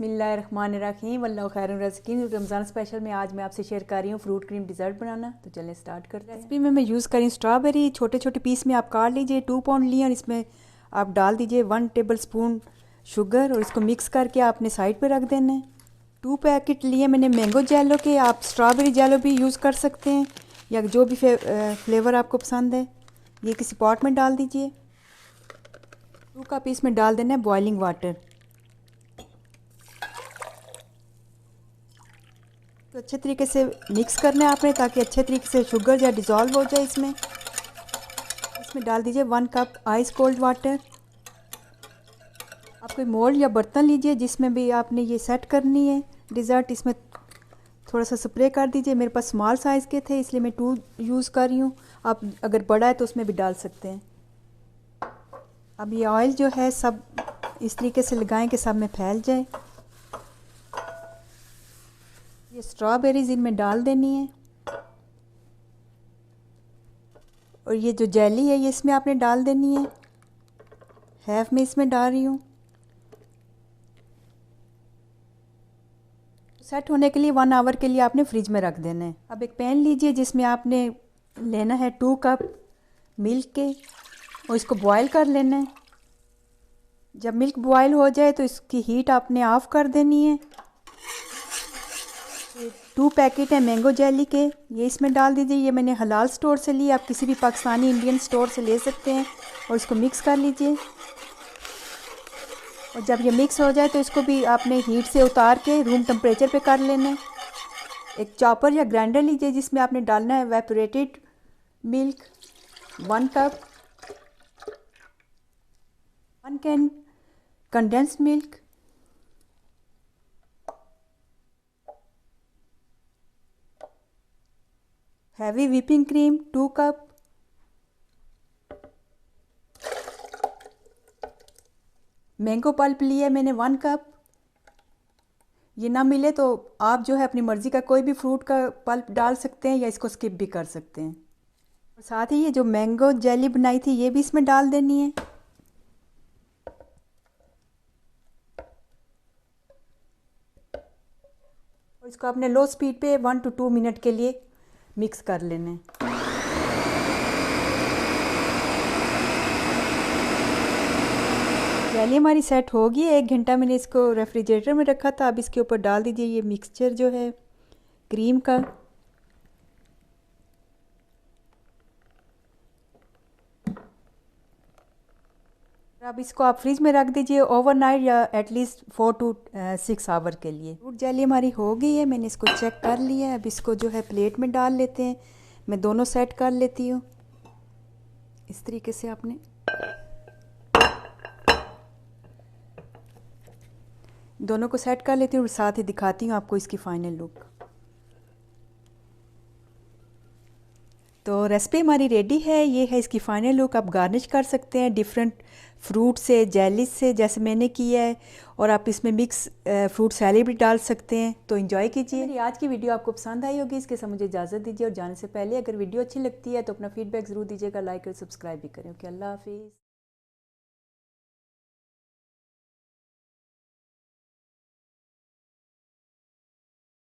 बिस्मिल्लाहिर्रहमानिर्रहीम वल्लाहु खैरुर रज़ीक़ीन। रमज़ान स्पेशल में आज मैं आपसे शेयर कर रही हूँ फ्रूट क्रीम डिज़र्ट बनाना। तो चलें स्टार्ट करते हैं। रेसिपी में मैं यूज़ करी स्ट्रॉबेरी, छोटे छोटे पीस में आप काट लीजिए। 2 पाउंड लिए और इसमें आप डाल दीजिए 1 टेबल स्पून शुगर और इसको मिक्स करके आपने साइड पर रख देना है। 2 पैकेट लिए मैंने मैंगो जेलो के, आप स्ट्रॉबेरी जेलो भी यूज़ कर सकते हैं या जो भी फ्लेवर आपको पसंद है। ये किसी पॉट में डाल दीजिए। 2 कप इसमें डाल देना है बॉइलिंग वाटर। तो अच्छे तरीके से मिक्स करना है आपने ताकि अच्छे तरीके से शुगर या डिज़ोल्व हो जाए। इसमें डाल दीजिए 1 कप आइस कोल्ड वाटर। आप कोई मोल्ड या बर्तन लीजिए जिसमें भी आपने ये सेट करनी है डिज़र्ट। इसमें थोड़ा सा स्प्रे कर दीजिए। मेरे पास स्मॉल साइज़ के थे इसलिए मैं 2 यूज़ कर रही हूँ। आप अगर बड़ा है तो उसमें भी डाल सकते हैं। अब ये ऑयल जो है सब इस तरीके से लगाएं कि सब में फैल जाए। ये स्ट्रॉबेरीज इनमें डाल देनी है और ये जो जेली है ये इसमें आपने डाल देनी है। हाफ में इसमें डाल रही हूँ। सेट होने के लिए 1 आवर के लिए आपने फ्रिज में रख देना है। अब एक पैन लीजिए जिसमें आपने लेना है 2 कप मिल्क के और इसको बॉयल कर लेना है। जब मिल्क बॉयल हो जाए तो इसकी हीट आपने ऑफ कर देनी है। 2 पैकेट है मैंगो जेली के, ये इसमें डाल दीजिए। ये मैंने हलाल स्टोर से ली, आप किसी भी पाकिस्तानी इंडियन स्टोर से ले सकते हैं। और इसको मिक्स कर लीजिए और जब ये मिक्स हो जाए तो इसको भी आपने हीट से उतार के रूम टेम्परेचर पे कर लेना है। एक चॉपर या ग्राइंडर लीजिए जिसमें आपने डालना है evaporated milk 1 cup, 1 can condensed milk, heavy whipping cream 2 cup, mango pulp लिया मैंने 1 कप। ये ना मिले तो आप जो है अपनी मर्ज़ी का कोई भी फ्रूट का पल्प डाल सकते हैं या इसको स्किप भी कर सकते हैं। और साथ ही ये जो मैंगो जेली बनाई थी ये भी इसमें डाल देनी है। और इसको अपने लो स्पीड पे 1 to 2 मिनट के लिए मिक्स कर लेना है। जेली हमारी सेट होगी। 1 घंटा मैंने इसको रेफ्रिजरेटर में रखा था। अब इसके ऊपर डाल दीजिए ये मिक्सचर जो है क्रीम का। अब इसको आप फ्रिज में रख दीजिए ओवरनाइट या एटलीस्ट 4 to 6 आवर के लिए। फ्रूट जेली हमारी हो गई है, मैंने इसको चेक कर लिया है। अब इसको जो है प्लेट में डाल लेते हैं। मैं दोनों सेट कर लेती हूँ इस तरीके से। आपने दोनों को सेट कर लेती हूँ और साथ ही दिखाती हूँ आपको इसकी फाइनल लुक। तो रेसिपी हमारी रेडी है। ये है इसकी फाइनल लुक। आप गार्निश कर सकते हैं डिफरेंट फ्रूट से, जेली से जैसे मैंने किया है। और आप इसमें मिक्स फ्रूट सैलेड भी डाल सकते हैं। तो एंजॉय कीजिए। मेरी आज की वीडियो आपको पसंद आई होगी। इसके साथ मुझे इजाज़त दीजिए और जाने से पहले अगर वीडियो अच्छी लगती है तो अपना फीडबैक ज़रूर दीजिएगा, लाइक और सब्सक्राइब भी करें। ओके, अल्लाह हाफिज़।